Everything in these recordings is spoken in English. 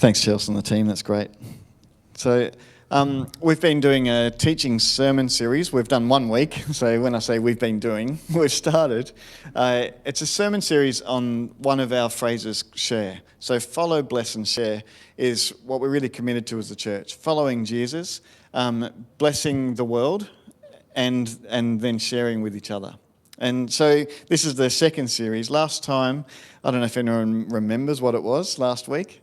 Thanks, Chelsea and the team. That's great. So we've been doing a teaching sermon series. We've done 1 week. So when I say we've been doing, we've started. It's a sermon series on one of our phrases, share. So follow, bless and share is what we're really committed to as a church. Following Jesus, blessing the world and then sharing with each other. And so this is the second series. Last time, I don't know if anyone remembers what it was last week.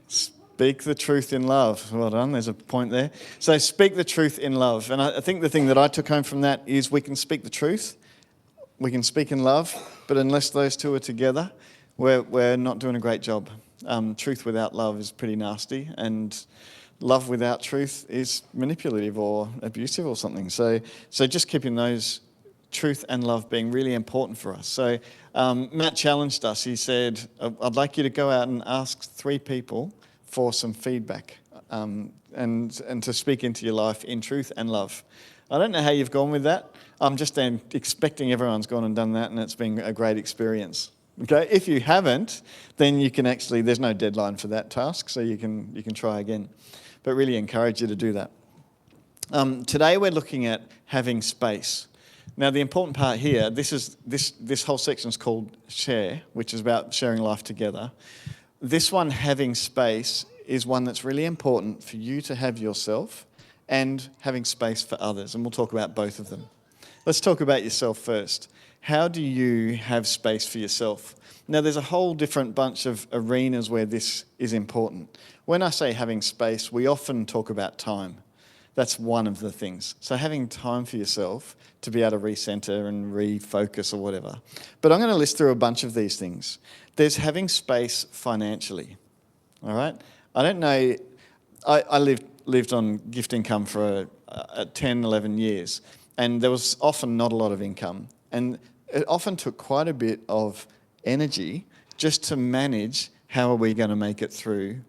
Speak the truth in love. Well done, there's a point there. So speak the truth in love. And I think the thing that I took home from that is we can speak the truth, we can speak in love, but unless those two are together, we're not doing a great job. Truth without love is pretty nasty, and love without truth is manipulative or abusive or something. So just keeping those truth and love being really important for us. So Matt challenged us. He said, I'd like you to go out and ask 3 people for some feedback and to speak into your life in truth and love. I don't know how you've gone with that. I'm just expecting everyone's gone and done that, and it's been a great experience. Okay, if you haven't, then you can actually, there's no deadline for that task, so you can try again. But really encourage you to do that. Today we're looking at having space. Now, the important part here, this whole section is called Share, which is about sharing life together. This one, having space, is one that's really important for you to have yourself and having space for others. And we'll talk about both of them. Let's talk about yourself first. How do you have space for yourself? Now, there's a whole different bunch of arenas where this is important. When I say having space, we often talk about time. That's one of the things. So having time for yourself to be able to recenter and refocus or whatever. But I'm going to list through a bunch of these things. There's having space financially, all right? I don't know, I lived on gift income for 10, 11 years, and there was often not a lot of income. And it often took quite a bit of energy just to manage how are we going to make it through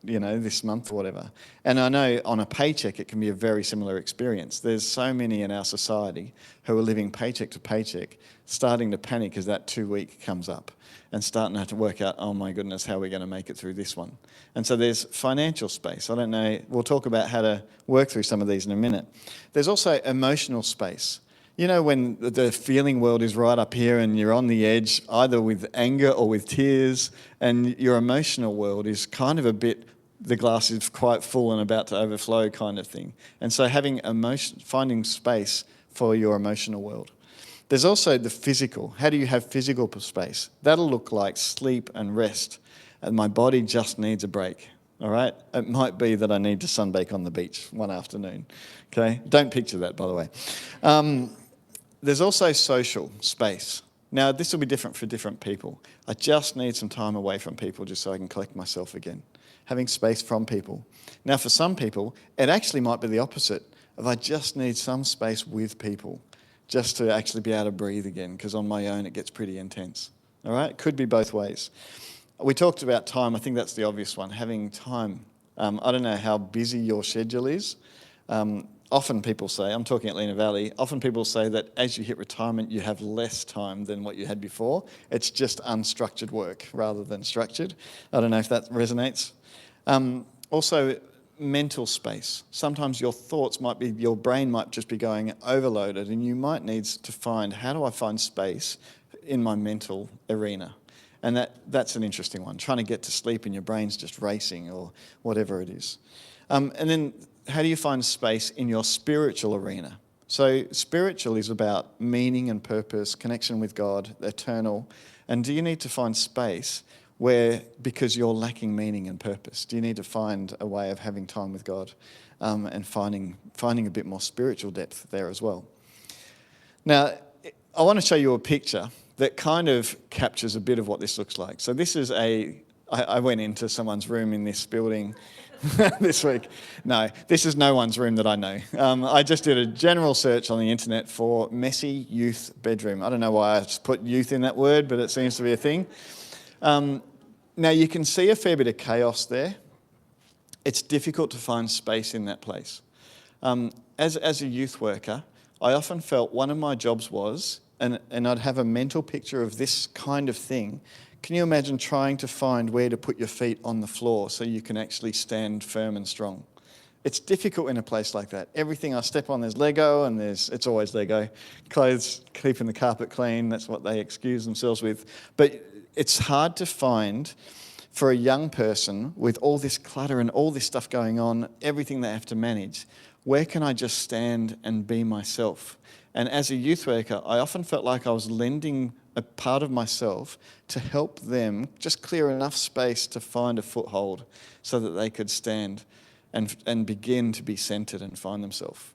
this month or whatever. And I know on a paycheck, it can be a very similar experience. There's so many in our society who are living paycheck to paycheck, starting to panic as that 2 week comes up and starting to have to work out, oh my goodness, how are we going to make it through this one? And so there's financial space. I don't know, we'll talk about how to work through some of these in a minute. There's also emotional space. You know, when the feeling world is right up here and you're on the edge, either with anger or with tears, and your emotional world is kind of a bit, the glass is quite full and about to overflow kind of thing. And so finding space for your emotional world. There's also the physical. How do you have physical space? That'll look like sleep and rest. And my body just needs a break. All right? It might be that I need to sunbake on the beach one afternoon. Okay? Don't picture that, by the way. There's also social space. Now, this will be different for different people. I just need some time away from people just so I can collect myself again. Having space from people. Now, for some people, it actually might be the opposite of I just need some space with people just to actually be able to breathe again, because on my own it gets pretty intense. All right? Could be both ways. We talked about time. I think that's the obvious one, having time. I don't know how busy your schedule is. Often people say, I'm talking at Lena Valley, often people say that as you hit retirement, you have less time than what you had before. It's just unstructured work rather than structured. I don't know if that resonates. Also, mental space. Sometimes your your brain might just be going overloaded, and you might need to find, how do I find space in my mental arena? And that's an interesting one, trying to get to sleep and your brain's just racing or whatever it is. And then how do you find space in your spiritual arena? So spiritual is about meaning and purpose, connection with God, eternal. And do you need to find space where, because you're lacking meaning and purpose, do you need to find a way of having time with God and finding a bit more spiritual depth there as well? Now, I want to show you a picture that kind of captures a bit of what this looks like. So this is I went into someone's room in this building this week. No, this is no one's room that I know. I just did a general search on the internet for messy youth bedroom. I don't know why I just put youth in that word, but it seems to be a thing. Now you can see a fair bit of chaos there. It's difficult to find space in that place. As a youth worker, I often felt one of my jobs was, and I'd have a mental picture of this kind of thing Can you imagine trying to find where to put your feet on the floor so you can actually stand firm and strong? It's difficult in a place like that. Everything I step on, there's Lego, and it's always Lego. Clothes, keeping the carpet clean, that's what they excuse themselves with. But it's hard to find for a young person with all this clutter and all this stuff going on, everything they have to manage. Where can I just stand and be myself? And as a youth worker, I often felt like I was lending a part of myself to help them just clear enough space to find a foothold so that they could stand and begin to be centered and find themselves.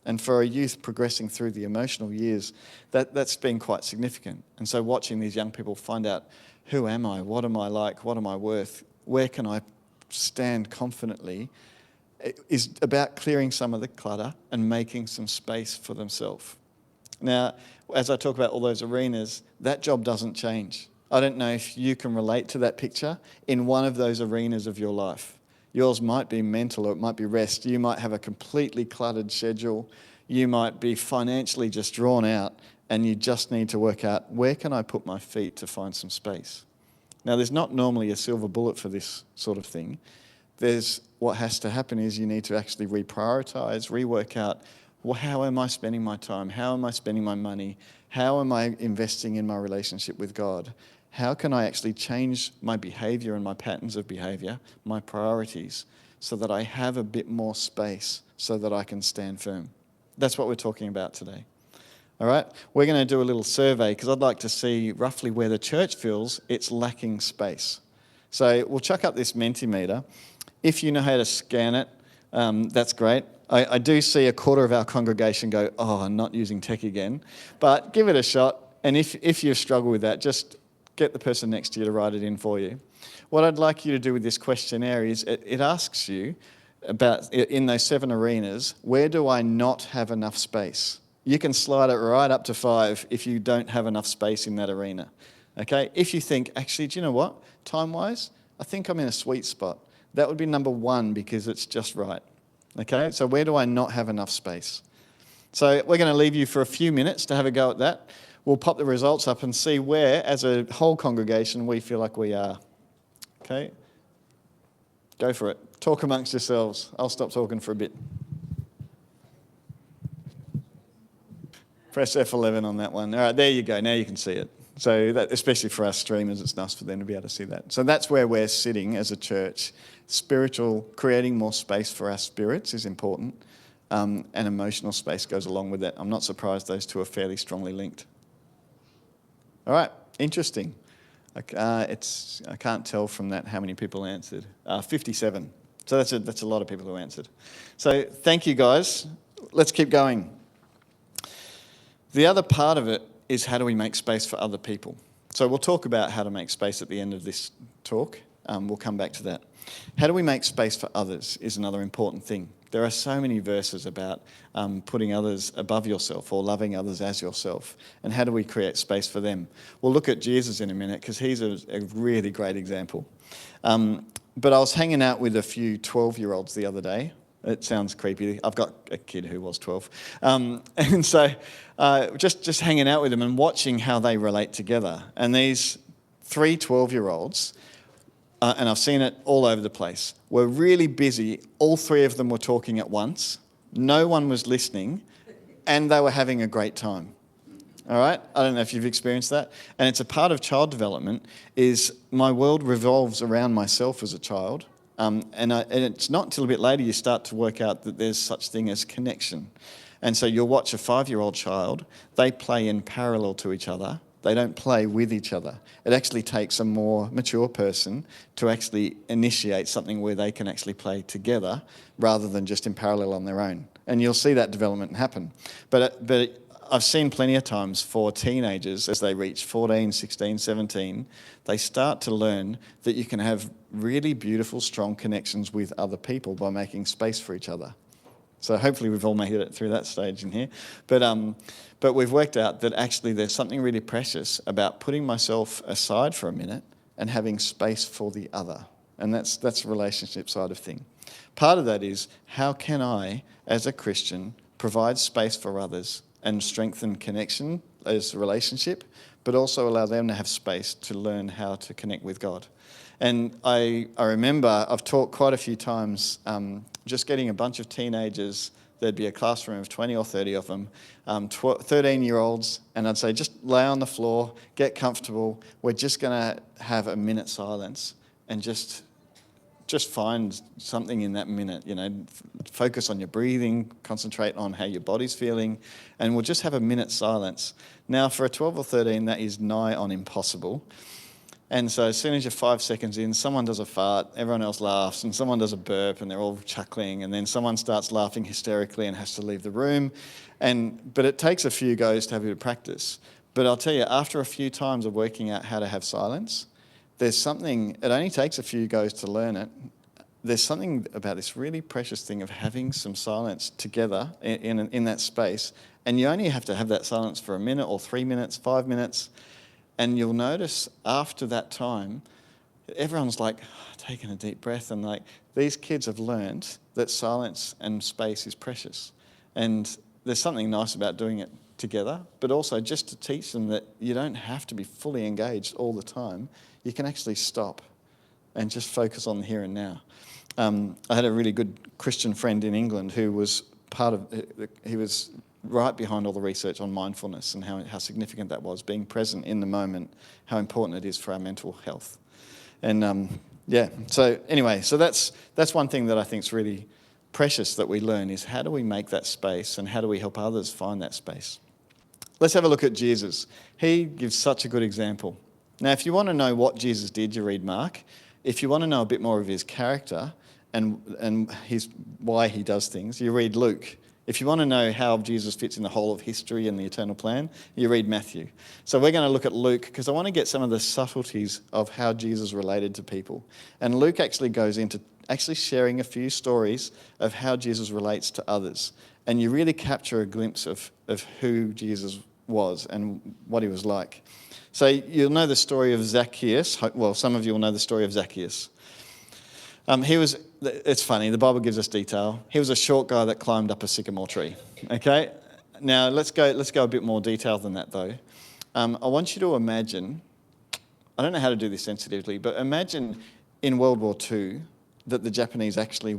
And for a youth progressing through the emotional years, that's been quite significant. And so watching these young people find out, who am I? What am I like? What am I worth? Where can I stand confidently? It is about clearing some of the clutter and making some space for themselves. Now, as I talk about all those arenas, that job doesn't change. I don't know if you can relate to that picture in one of those arenas of your life. Yours might be mental or it might be rest. You might have a completely cluttered schedule. You might be financially just drawn out and you just need to work out, where can I put my feet to find some space? Now, there's not normally a silver bullet for this sort of thing. What has to happen is you need to actually reprioritize, rework out, well, how am I spending my time? How am I spending my money? How am I investing in my relationship with God? How can I actually change my behavior and my patterns of behavior, my priorities, so that I have a bit more space so that I can stand firm? That's what we're talking about today. All right? We're going to do a little survey because I'd like to see roughly where the church feels it's lacking space. So we'll chuck up this Mentimeter. If you know how to scan it, that's great. I do see a quarter of our congregation go, I'm not using tech again. But give it a shot. And if you struggle with that, just get the person next to you to write it in for you. What I'd like you to do with this questionnaire is it asks you about, in those 7 arenas, where do I not have enough space? You can slide it right up to 5 if you don't have enough space in that arena. Okay? If you think, actually, do you know what? Time-wise, I think I'm in a sweet spot. That would be number 1 because it's just right. Okay? So where do I not have enough space? So we're going to leave you for a few minutes to have a go at that. We'll pop the results up and see where, as a whole congregation, we feel like we are. Okay? Go for it. Talk amongst yourselves. I'll stop talking for a bit. Press F11 on that one. All right, there you go. Now you can see it. So that, especially for us streamers, it's nice for them to be able to see that. So that's where we're sitting as a church. Creating more space for our spirits is important, and emotional space goes along with that. I'm not surprised those two are fairly strongly linked. All right, interesting. I can't tell from that how many people answered. 57. So that's a lot of people who answered. So thank you, guys. Let's keep going. The other part of it is, how do we make space for other people? So we'll talk about how to make space at the end of this talk. We'll come back to that. How do we make space for others is another important thing. There are so many verses about putting others above yourself or loving others as yourself. And how do we create space for them? We'll look at Jesus in a minute because he's a really great example. But I was hanging out with a few 12-year-olds the other day. It sounds creepy. I've got a kid who was 12. And so just hanging out with them and watching how they relate together. And these 3 12-year-olds, and I've seen it all over the place, were really busy. All 3 of them were talking at once. No one was listening, and they were having a great time. All right? I don't know if you've experienced that. And it's a part of child development, is my world revolves around myself as a child. And it's not until a bit later you start to work out that there's such thing as connection. And so you'll watch a 5-year-old child, they play in parallel to each other. They don't play with each other. It actually takes a more mature person to actually initiate something where they can actually play together rather than just in parallel on their own. And you'll see that development happen. But I've seen plenty of times for teenagers, as they reach 14, 16, 17, they start to learn that you can have really beautiful, strong connections with other people by making space for each other. So hopefully we've all made it through that stage in here. But we've worked out that actually there's something really precious about putting myself aside for a minute and having space for the other. And that's the relationship side of thing. Part of that is, how can I, as a Christian, provide space for others and strengthen connection as a relationship, but also allow them to have space to learn how to connect with God. And I remember I've taught quite a few times just getting a bunch of teenagers. There'd be a classroom of 20 or 30 of them, 13-year-olds, and I'd say, just lay on the floor, get comfortable. We're just going to have a minute silence and just find something in that minute, focus on your breathing, concentrate on how your body's feeling, and we'll just have a minute silence. Now, for a 12 or 13, that is nigh on impossible. And so as soon as you're 5 seconds in, someone does a fart, everyone else laughs, and someone does a burp, and they're all chuckling, and then someone starts laughing hysterically and has to leave the room. But it takes a few goes to have a bit of practice. But I'll tell you, after a few times of working out how to have silence, there's something, it only takes a few goes to learn it. There's something about this really precious thing of having some silence together in that space. And you only have to have that silence for a minute or 3 minutes, 5 minutes. And you'll notice after that time, everyone's like taking a deep breath, and like these kids have learned that silence and space is precious. And there's something nice about doing it together, but also just to teach them that you don't have to be fully engaged all the time. You can actually stop and just focus on the here and now. I had a really good Christian friend in England who was he was right behind all the research on mindfulness and how significant that was, being present in the moment, how important it is for our mental health. And so that's one thing that I think is really precious that we learn, is how do we make that space and how do we help others find that space. Let's have a look at Jesus. He gives such a good example. Now, if you want to know what Jesus did, you read Mark. If you want to know a bit more of his character and why he does things, you read Luke. If you want to know how Jesus fits in the whole of history and the eternal plan, you read Matthew. So we're going to look at Luke because I want to get some of the subtleties of how Jesus related to people. And Luke actually goes into sharing a few stories of how Jesus relates to others. And you really capture a glimpse of who Jesus was and what he was like. So you'll know the story of Zacchaeus. Well, some of you will know the story of Zacchaeus. It's funny, the Bible gives us detail. He was a short guy that climbed up a sycamore tree. Okay? Now, let's go a bit more detail than that, though. I want you to imagine, I don't know how to do this sensitively, but imagine in World War II that the Japanese actually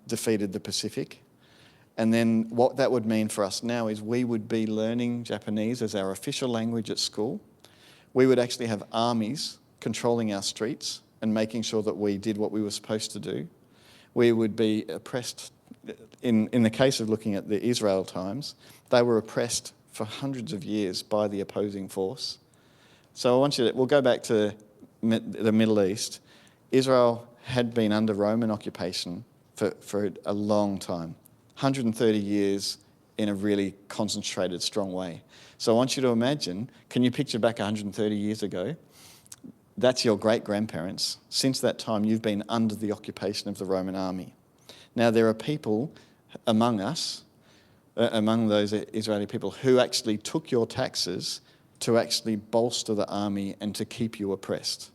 defeated the Pacific. And then what that would mean for us now is we would be learning Japanese as our official language at school. We would actually have armies controlling our streets and making sure that we did what we were supposed to do. We would be oppressed. In the case of looking at the Israel times, they were oppressed for hundreds of years by the opposing force. So we'll go back to the Middle East. Israel had been under Roman occupation for a long time, 130 years in a really concentrated, strong way. So I want you to imagine, can you picture back 130 years ago? That's your great-grandparents. Since that time, you've been under the occupation of the Roman army. Now, there are people among us, among those Israeli people, who actually took your taxes to actually bolster the army and to keep you oppressed.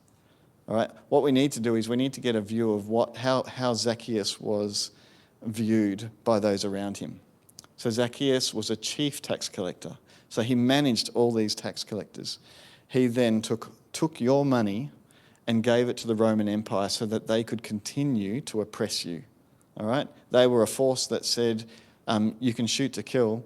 All right? What we need to do is we need to get a view of how Zacchaeus was viewed by those around him. So Zacchaeus was a chief tax collector. So he managed all these tax collectors. He then took your money and gave it to the Roman Empire so that they could continue to oppress you. All right? They were a force that said, you can shoot to kill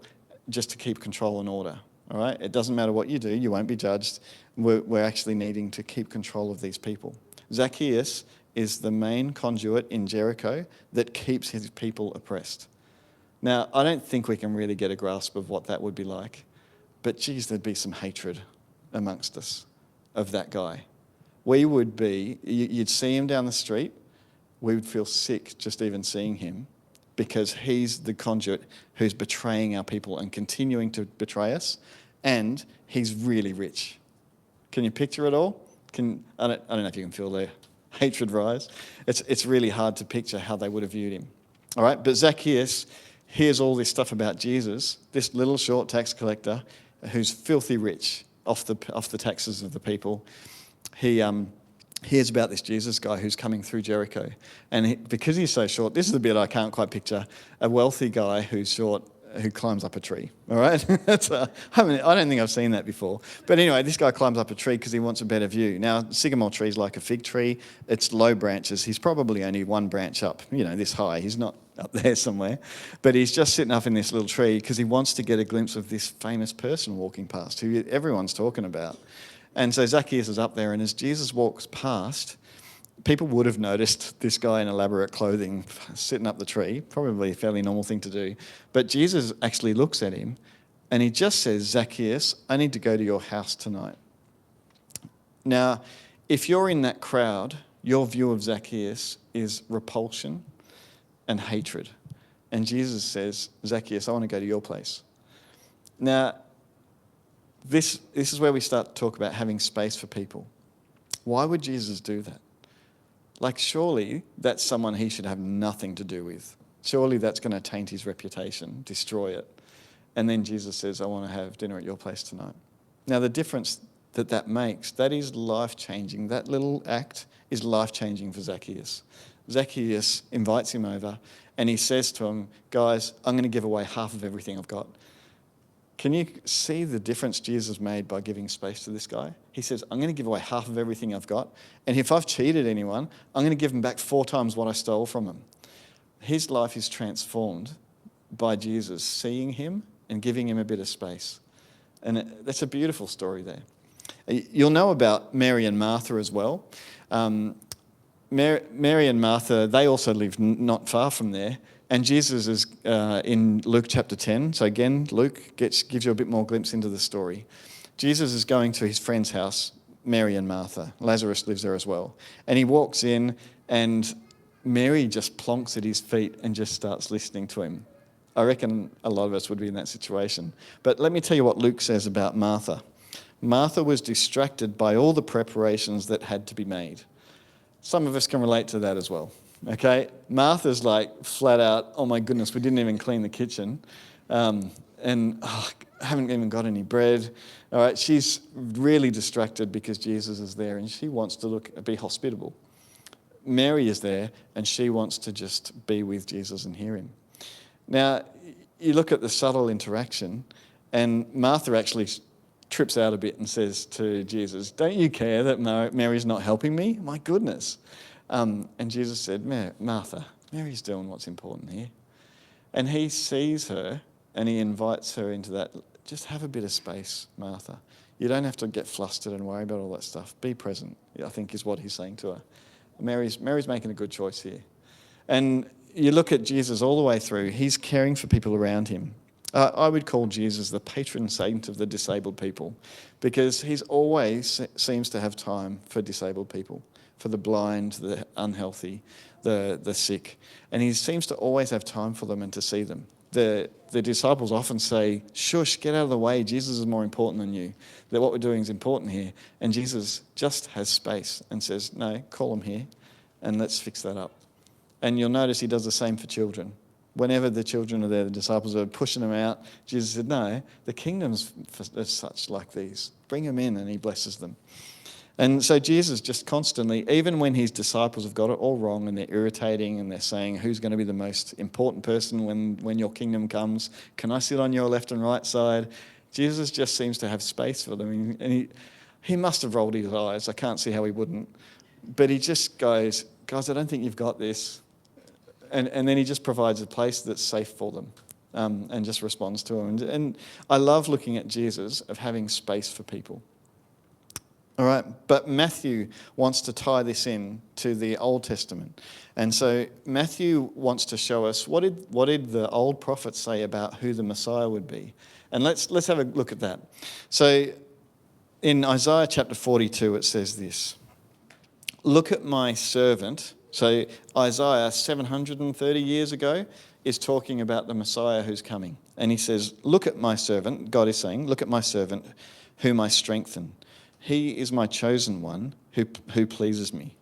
just to keep control and order. All right? It doesn't matter what you do, you won't be judged. We're actually needing to keep control of these people. Zacchaeus is the main conduit in Jericho that keeps his people oppressed. Now, I don't think we can really get a grasp of what that would be like, but geez, there'd be some hatred amongst us of that guy. You'd see him down the street, we would feel sick just even seeing him because he's the conduit who's betraying our people and continuing to betray us, and he's really rich. Can you picture it all? I don't know if you can feel the hatred rise. It's really hard to picture how they would have viewed him. All right, but Zacchaeus hears all this stuff about Jesus, this little short tax collector who's filthy rich off the taxes of the people. He hears about this Jesus guy who's coming through Jericho. And because he's so short, this is the bit I can't quite picture, a wealthy guy who's short who climbs up a tree, all right? I don't think I've seen that before. But anyway, this guy climbs up a tree because he wants a better view. Now, sycamore tree is like a fig tree. It's low branches. He's probably only one branch up, this high. He's not up there somewhere. But he's just sitting up in this little tree because he wants to get a glimpse of this famous person walking past who everyone's talking about. And so Zacchaeus is up there, and as Jesus walks past, people would have noticed this guy in elaborate clothing sitting up the tree, probably a fairly normal thing to do. But Jesus actually looks at him and he just says, Zacchaeus, I need to go to your house tonight. Now, if you're in that crowd, your view of Zacchaeus is repulsion and hatred. And Jesus says, Zacchaeus, I want to go to your place. Now, this is where we start to talk about having space for people. Why would Jesus do that? Like, surely that's someone he should have nothing to do with. Surely that's going to taint his reputation, destroy it. And then Jesus says, I want to have dinner at your place tonight. Now, the difference that makes, that is life-changing. That little act is life-changing for Zacchaeus. Zacchaeus invites him over and he says to him, guys, I'm going to give away half of everything I've got. Can you see the difference Jesus made by giving space to this guy? He says, I'm going to give away half of everything I've got. And if I've cheated anyone, I'm going to give them back 4 times what I stole from them. His life is transformed by Jesus seeing him and giving him a bit of space. And that's a beautiful story there. You'll know about Mary and Martha as well. Mary and Martha, they also lived not far from there. And Jesus is in Luke chapter 10. So again, Luke gives you a bit more glimpse into the story. Jesus is going to his friend's house, Mary and Martha. Lazarus lives there as well. And he walks in and Mary just plonks at his feet and just starts listening to him. I reckon a lot of us would be in that situation. But let me tell you what Luke says about Martha. Martha was distracted by all the preparations that had to be made. Some of us can relate to that as well. Okay, Martha's like flat out, oh my goodness, we didn't even clean the kitchen. I haven't even got any bread. All right, she's really distracted because Jesus is there and she wants to be hospitable. Mary is there and she wants to just be with Jesus and hear him. Now, you look at the subtle interaction and Martha actually trips out a bit and says to Jesus, don't you care that Mary's not helping me? My goodness. And Jesus said, Martha, Mary's doing what's important here. And he sees her and he invites her into that. Just have a bit of space, Martha. You don't have to get flustered and worry about all that stuff. Be present, I think is what he's saying to her. Mary's making a good choice here. And you look at Jesus all the way through, he's caring for people around him. I would call Jesus the patron saint of the disabled people because he's always seems to have time for disabled people, for the blind, the unhealthy, the sick. And he seems to always have time for them and to see them. The disciples often say, shush, get out of the way. Jesus is more important than you. That what we're doing is important here. And Jesus just has space and says, no, call them here and let's fix that up. And you'll notice he does the same for children. Whenever the children are there, the disciples are pushing them out. Jesus said, no, the kingdom's for such like these. Bring them in, and he blesses them. And so Jesus just constantly, even when his disciples have got it all wrong and they're irritating and they're saying, who's going to be the most important person when your kingdom comes? Can I sit on your left and right side? Jesus just seems to have space for them. And he must have rolled his eyes. I can't see how he wouldn't. But he just goes, guys, I don't think you've got this. And then he just provides a place that's safe for them and just responds to them. And I love looking at Jesus of having space for people. All right, but Matthew wants to tie this in to the Old Testament. And so Matthew wants to show us what did the old prophets say about who the Messiah would be. And let's have a look at that. So in Isaiah chapter 42 it says this, look at my servant. So Isaiah 730 years ago is talking about the Messiah who's coming. And he says, look at my servant, God is saying, look at my servant whom I strengthen. He is my chosen one who pleases me.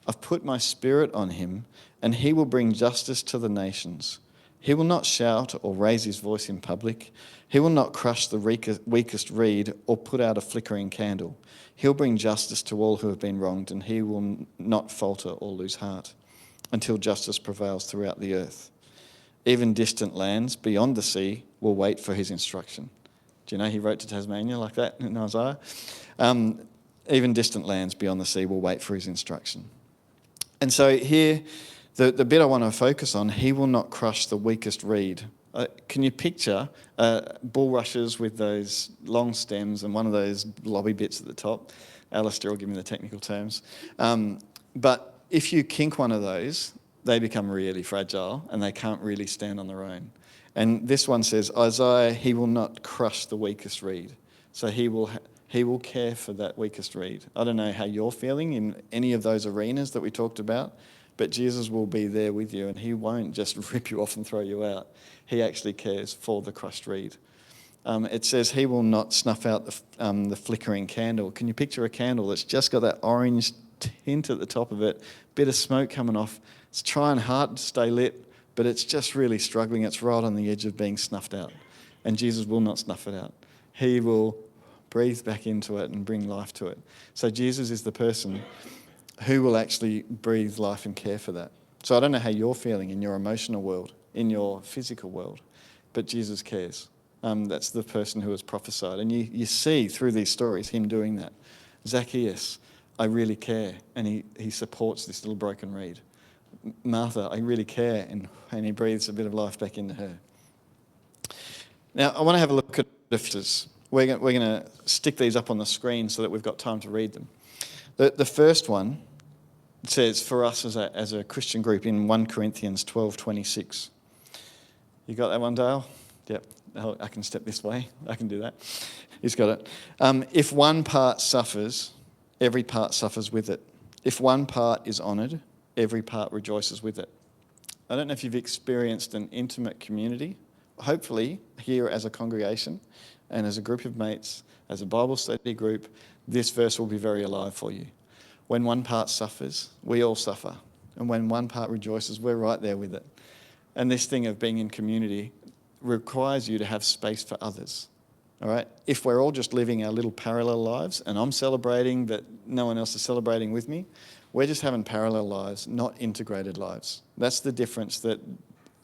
I've put my spirit on him and he will bring justice to the nations. He will not shout or raise his voice in public. He will not crush the weakest reed or put out a flickering candle. He'll bring justice to all who have been wronged, and he will not falter or lose heart until justice prevails throughout the earth. Even distant lands beyond the sea will wait for his instruction. Do you know he wrote to Tasmania like that in Isaiah? Even distant lands beyond the sea will wait for his instruction. And so here, the bit I want to focus on, he will not crush the weakest reed. Can you picture bulrushes with those long stems and one of those lobby bits at the top? Alistair will give me the technical terms. But if you kink one of those, they become really fragile and they can't really stand on their own. And this one says, Isaiah, he will not crush the weakest reed. So he will care for that weakest reed. I don't know how you're feeling in any of those arenas that we talked about, but Jesus will be there with you and he won't just rip you off and throw you out. He actually cares for the crushed reed. It says he will not snuff out the flickering candle. Can you picture a candle that's just got that orange tint at the top of it, bit of smoke coming off? It's trying hard to stay lit, but it's just really struggling. It's right on the edge of being snuffed out. And Jesus will not snuff it out. He will breathe back into it and bring life to it. So Jesus is the person who will actually breathe life and care for that. So I don't know how you're feeling in your emotional world, in your physical world, but Jesus cares. That's the person who has prophesied. And you see through these stories him doing that. Zacchaeus, I really care, and he supports this little broken reed. Martha, I really care, and he breathes a bit of life back into her. Now, I want to have a look at the verses. We're going to stick these up on the screen so that we've got time to read them. The first one says, for us as a Christian group in 1 Corinthians 12:26. You got that one, Dale? Yep. I can step this way. I can do that. He's got it. If one part suffers, every part suffers with it. If one part is honoured, every part rejoices with it. I don't know if you've experienced an intimate community. Hopefully, here as a congregation and as a group of mates, as a Bible study group, this verse will be very alive for you. When one part suffers, we all suffer. And when one part rejoices, we're right there with it. And this thing of being in community requires you to have space for others. All right? If we're all just living our little parallel lives and I'm celebrating that no one else is celebrating with me, we're just having parallel lives, not integrated lives. That's the difference that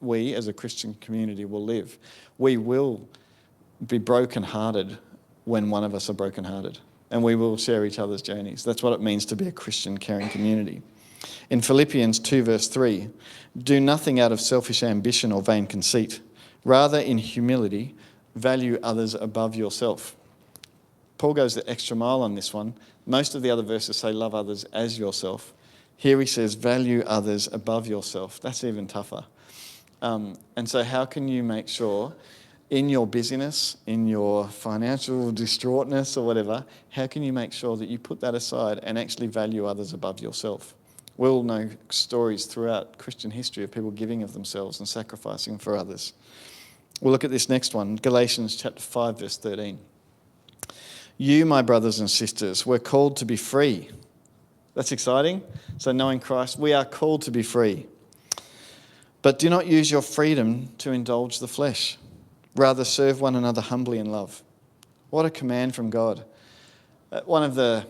we as a Christian community will live. We will be brokenhearted when one of us are brokenhearted, and we will share each other's journeys. That's what it means to be a Christian caring community. In Philippians 2 verse 3, do nothing out of selfish ambition or vain conceit. Rather, in humility, value others above yourself. Paul goes the extra mile on this one. Most of the other verses say love others as yourself. Here he says value others above yourself. That's even tougher. And so how can you make sure in your busyness, in your financial distraughtness or whatever, how can you make sure that you put that aside and actually value others above yourself? We'll know stories throughout Christian history of people giving of themselves and sacrificing for others. We'll look at this next one, Galatians chapter 5, verse 13. You, my brothers and sisters, were called to be free. That's exciting. So knowing Christ, we are called to be free. But do not use your freedom to indulge the flesh. Rather, serve one another humbly in love. What a command from God. One of the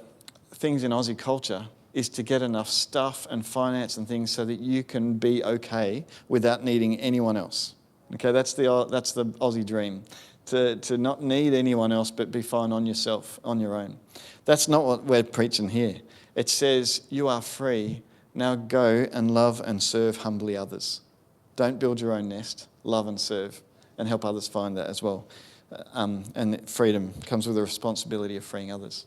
things in Aussie culture is to get enough stuff and finance and things so that you can be okay without needing anyone else. Okay, that's the Aussie dream. To not need anyone else but be fine on yourself, on your own. That's not what we're preaching here. It says you are free, now go and love and serve humbly others. Don't build your own nest, love and serve and help others find that as well. And freedom comes with the responsibility of freeing others.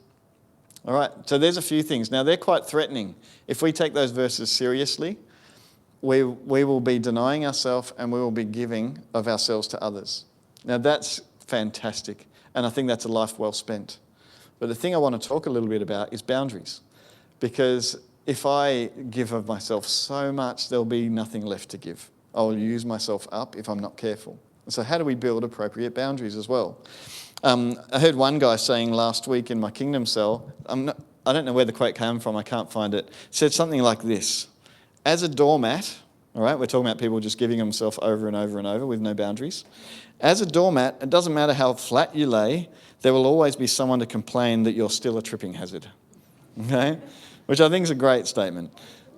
All right, so there's a few things. Now they're quite threatening. If we take those verses seriously, we will be denying ourselves and we will be giving of ourselves to others. Now that's fantastic, and I think that's a life well spent. But the thing I want to talk a little bit about is boundaries, because if I give of myself so much, there'll be nothing left to give. I'll use myself up if I'm not careful. So how do we build appropriate boundaries as well? I heard one guy saying last week in my Kingdom cell, I don't know where the quote came from, I can't find it, said something like this: as a doormat, all right, we're talking about people just giving themselves over and over and over with no boundaries. As a doormat, it doesn't matter how flat you lay, there will always be someone to complain that you're still a tripping hazard. Okay? Which I think is a great statement.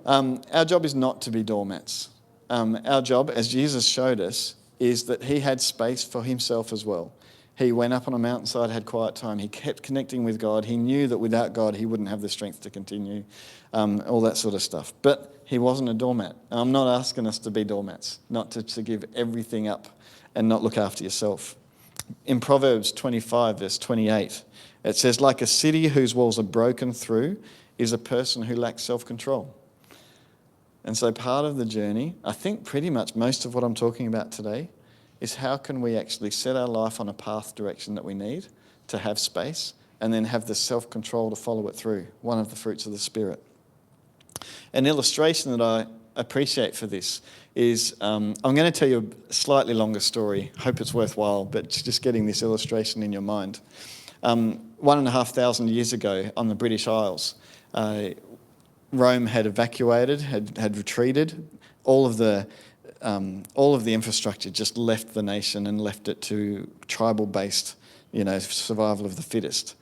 Our job is not to be doormats. our job, as Jesus showed us, is that he had space for himself as well. He went up on a mountainside, had quiet time. He kept connecting with God. He knew that without God, he wouldn't have the strength to continue, all that sort of stuff. But he wasn't a doormat. I'm not asking us to be doormats, not to give everything up and not look after yourself. In Proverbs 25, verse 28, it says, like a city whose walls are broken through is a person who lacks self-control. And so part of the journey, I think pretty much most of what I'm talking about today, is how can we actually set our life on a path direction that we need to have space and then have the self-control to follow it through, one of the fruits of the Spirit. An illustration that I appreciate for this is, I'm going to tell you a slightly longer story. Hope it's worthwhile, but just getting this illustration in your mind. 1,500 years ago on the British Isles, Rome had evacuated, had retreated. All of the infrastructure just left the nation and left it to tribal-based, survival of the fittest.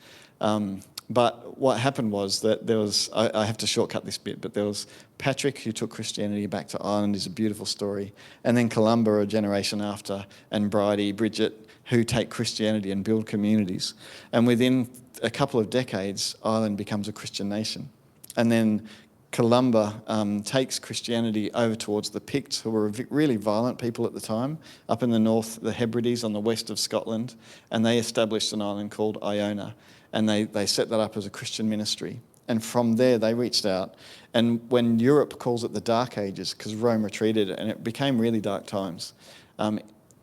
But what happened was that there was, I have to shortcut this bit, but there was Patrick who took Christianity back to Ireland, is a beautiful story. And then Columba a generation after, and Bridie, Bridget, who take Christianity and build communities. And within a couple of decades, Ireland becomes a Christian nation. And then Columba takes Christianity over towards the Picts, who were really violent people at the time, up in the north, the Hebrides on the west of Scotland, and they established an island called Iona. And they set that up as a Christian ministry. And from there, they reached out. And when Europe calls it the Dark Ages, because Rome retreated and it became really dark times,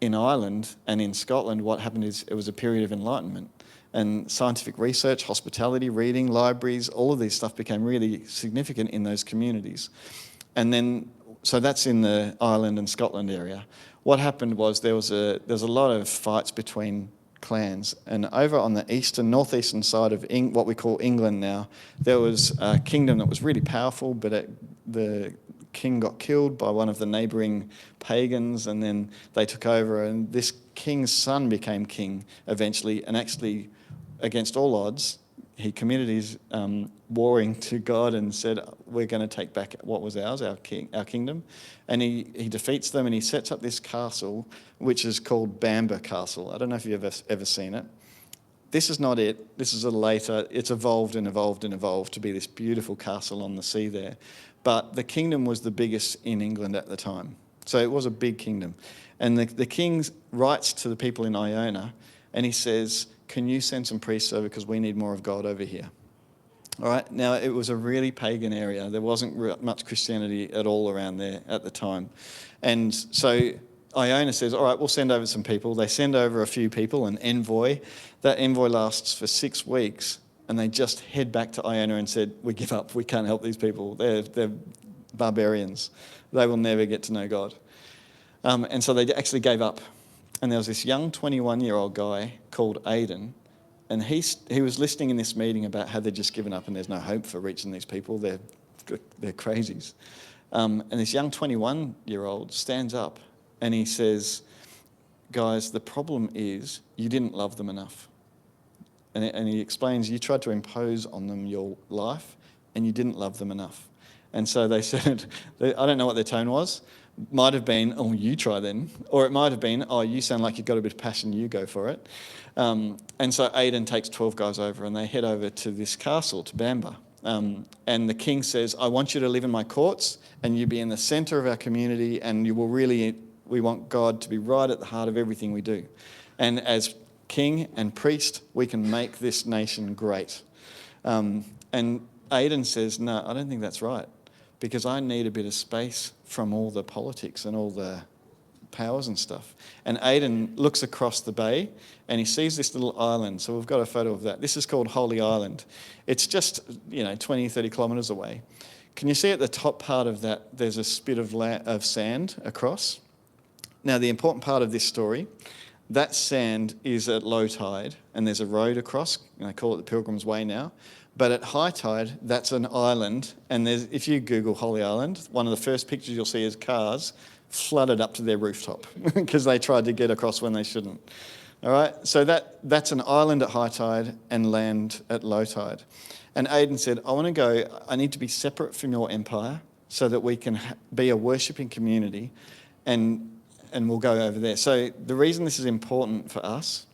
in Ireland and in Scotland, what happened is it was a period of enlightenment. And scientific research, hospitality, reading, libraries, all of these stuff became really significant in those communities. And then, so that's in the Ireland and Scotland area. What happened was there was a lot of fights between clans, and over on the northeastern side of what we call England now, there was a kingdom that was really powerful, but the king got killed by one of the neighbouring pagans, and then they took over, and this king's son became king eventually, and actually, against all odds, he committed his warring to God and said, we're going to take back what was ours, our kingdom. And he defeats them, and he sets up this castle, which is called Bamber Castle. I don't know if you've ever seen it. This is not it. This is a later, it's evolved and evolved and evolved to be this beautiful castle on the sea there. But the kingdom was the biggest in England at the time. So it was a big kingdom. And the king writes to the people in Iona, and he says, can you send some priests over because we need more of God over here? All right, now it was a really pagan area. There wasn't much Christianity at all around there at the time. And so Iona says, all right, we'll send over some people. They send over a few people, an envoy. That envoy lasts for 6 weeks, and they just head back to Iona and said, we give up, we can't help these people. They're barbarians. They will never get to know God. And so they actually gave up. And there was this young 21-year-old guy called Aidan, and he was listening in this meeting about how they'd just given up and there's no hope for reaching these people. They're crazies. And this young 21-year-old stands up and he says, guys, the problem is you didn't love them enough. And he explains, you tried to impose on them your life and you didn't love them enough. And so they said, I don't know what their tone was. Might have been, oh, you try then. Or it might have been, oh, you sound like you've got a bit of passion, you go for it. And so Aidan takes 12 guys over and they head over to this castle, to Bamber. And the king says, I want you to live in my courts and you be in the centre of our community, and we want God to be right at the heart of everything we do. And as king and priest, we can make this nation great. And Aidan says, no, I don't think that's right, because I need a bit of space from all the politics and all the powers and stuff. And Aidan looks across the bay and he sees this little island. So we've got a photo of that. This is called Holy Island. It's just, 20, 30 kilometres away. Can you see at the top part of that, there's a spit of sand across? Now, the important part of this story, that sand is at low tide and there's a road across, and they call it the Pilgrim's Way now. But at high tide, that's an island, and if you Google Holy Island, one of the first pictures you'll see is cars flooded up to their rooftop because they tried to get across when they shouldn't. All right, so that's an island at high tide and land at low tide. And Aidan said, I need to be separate from your empire so that we can be a worshipping community, and we'll go over there. So the reason this is important for us,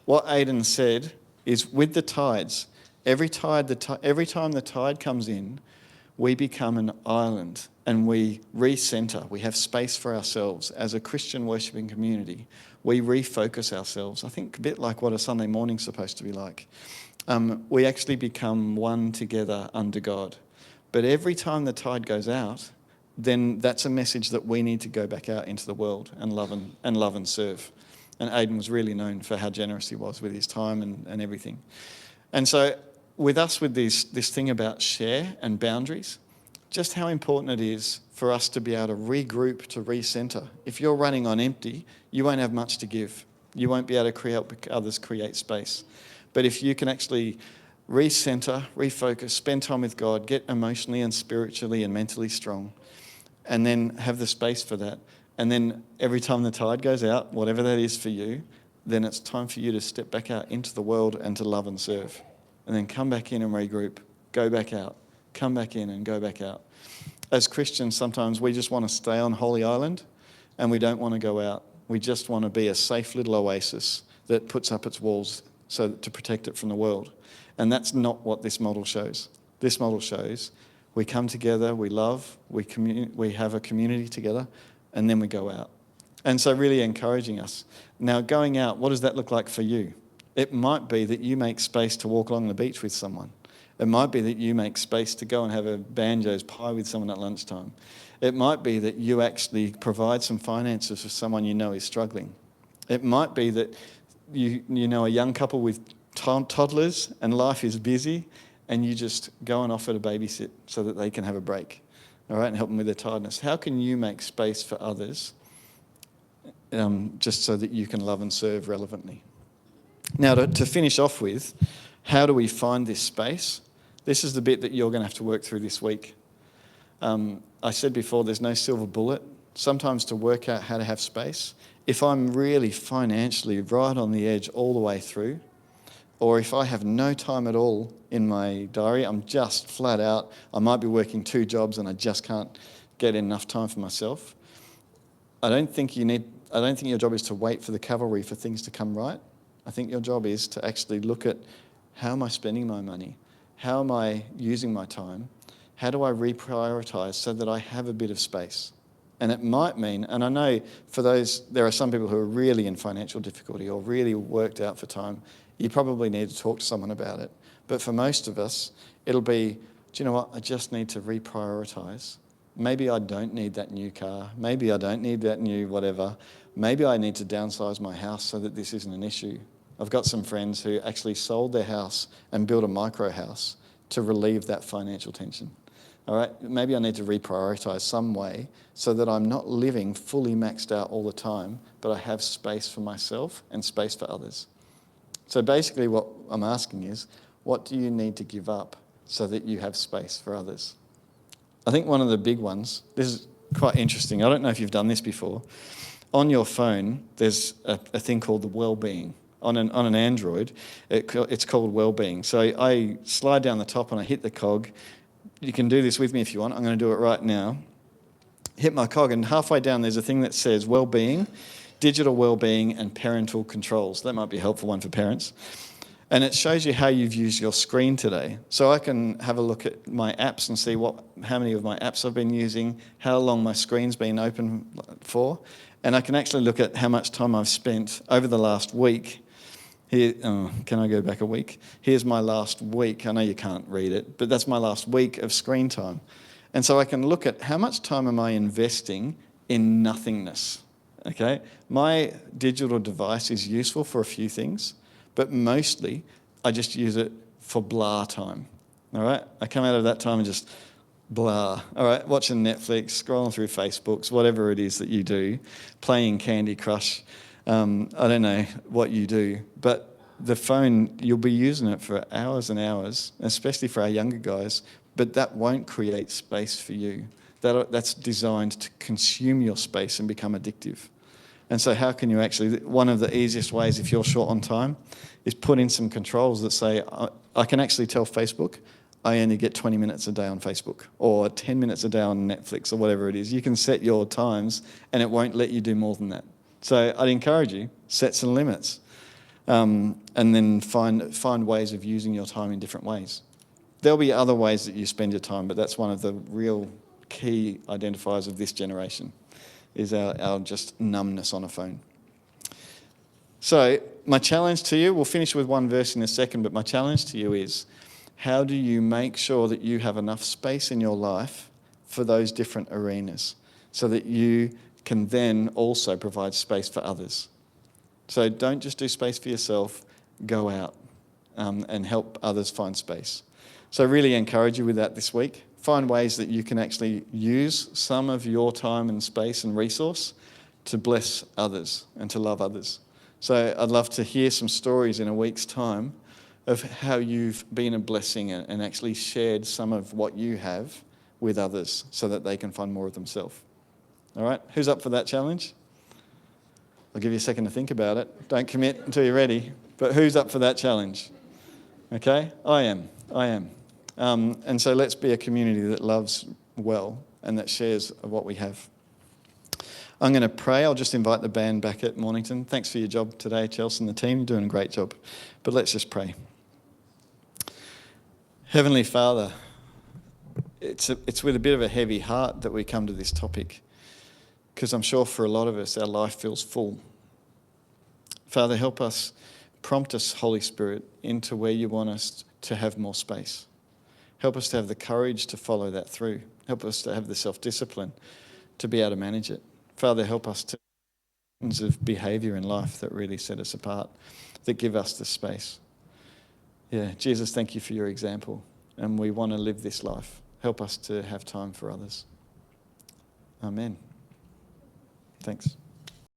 what Aidan said is with the tides, every time the tide comes in, we become an island and we recenter. We have space for ourselves. As a Christian worshipping community, we refocus ourselves. I think a bit like what a Sunday morning's supposed to be like. We actually become one together under God. But every time the tide goes out, then that's a message that we need to go back out into the world and love and serve. And Aidan was really known for how generous he was with his time and everything. And so with us, with this thing about share and boundaries, just how important it is for us to be able to regroup, to recenter. If you're running on empty, you won't have much to give. You won't be able to help others create space. But if you can actually recenter, refocus, spend time with God, get emotionally and spiritually and mentally strong, and then have the space for that. And then every time the tide goes out, whatever that is for you, then it's time for you to step back out into the world and to love and serve. And then come back in and regroup, go back out, come back in and go back out. As Christians, sometimes we just want to stay on Holy Island and we don't want to go out. We just want to be a safe little oasis that puts up its walls to protect it from the world. And that's not what this model shows. This model shows we come together, we love, we have a community together, and then we go out. And so really encouraging us. Now, going out, what does that look like for you? It might be that you make space to walk along the beach with someone. It might be that you make space to go and have a Banjo's pie with someone at lunchtime. It might be that you actually provide some finances for someone you know is struggling. It might be that you know a young couple with toddlers and life is busy and you just go and offer to babysit so that they can have a break, all right, and help them with their tiredness. How can you make space for others just so that you can love and serve relevantly? Now, to finish off with, how do we find this space? This is the bit that you're going to have to work through this week. I said before, there's no silver bullet. Sometimes to work out how to have space, if I'm really financially right on the edge all the way through, or if I have no time at all in my diary, I'm just flat out, I might be working 2 jobs and I just can't get enough time for myself. I don't think your job is to wait for the cavalry for things to come right. I think your job is to actually look at, how am I spending my money? How am I using my time? How do I reprioritise so that I have a bit of space? And it might mean, and I know for those, there are some people who are really in financial difficulty or really worked out for time. You probably need to talk to someone about it. But for most of us, it'll be, do you know what? I just need to reprioritise. Maybe I don't need that new car. Maybe I don't need that new whatever. Maybe I need to downsize my house so that this isn't an issue. I've got some friends who actually sold their house and built a micro house to relieve that financial tension. All right, maybe I need to reprioritise some way so that I'm not living fully maxed out all the time, but I have space for myself and space for others. So basically what I'm asking is, what do you need to give up so that you have space for others? I think one of the big ones, this is quite interesting. I don't know if you've done this before. On your phone, there's a thing called the well-being. On an Android, it's called well-being. So I slide down the top and I hit the cog. You can do this with me if you want. I'm going to do it right now. Hit my cog, and halfway down there's a thing that says well-being, digital well-being, and parental controls. That might be a helpful one for parents. And it shows you how you've used your screen today. So I can have a look at my apps and see how many of my apps I've been using, how long my screen's been open for, and I can actually look at how much time I've spent over the last week. Here, can I go back a week? Here's my last week. I know you can't read it, but that's my last week of screen time. And so I can look at how much time am I investing in nothingness, okay? My digital device is useful for a few things, but mostly I just use it for blah time, all right? I come out of that time and just blah, all right? Watching Netflix, scrolling through Facebooks, whatever it is that you do, playing Candy Crush. I don't know what you do, but the phone, you'll be using it for hours and hours, especially for our younger guys, but that won't create space for you. That's designed to consume your space and become addictive. And so how can you actually, one of the easiest ways if you're short on time is put in some controls that say, I can actually tell Facebook, I only get 20 minutes a day on Facebook or 10 minutes a day on Netflix or whatever it is. You can set your times and it won't let you do more than that. So I'd encourage you, set some limits and then find ways of using your time in different ways. There'll be other ways that you spend your time, but that's one of the real key identifiers of this generation is our just numbness on a phone. So my challenge to you, we'll finish with one verse in a second, but my challenge to you is, how do you make sure that you have enough space in your life for those different arenas so that you can then also provide space for others? So don't just do space for yourself, go out and help others find space. So I really encourage you with that this week. Find ways that you can actually use some of your time and space and resource to bless others and to love others. So I'd love to hear some stories in a week's time of how you've been a blessing and actually shared some of what you have with others so that they can find more of themselves. All right, who's up for that challenge? I'll give you a second to think about it. Don't commit until you're ready. But who's up for that challenge? Okay, I am. And so let's be a community that loves well and that shares what we have. I'm going to pray. I'll just invite the band back at Mornington. Thanks for your job today, Chelsea and the team. You're doing a great job. But let's just pray. Heavenly Father, it's with a bit of a heavy heart that we come to this topic, because I'm sure for a lot of us, our life feels full. Father, help us, prompt us, Holy Spirit, into where you want us to have more space. Help us to have the courage to follow that through. Help us to have the self-discipline to be able to manage it. Father, help us to patterns of behaviour in life that really set us apart, that give us the space. Yeah, Jesus, thank you for your example. And we want to live this life. Help us to have time for others. Amen. Thanks.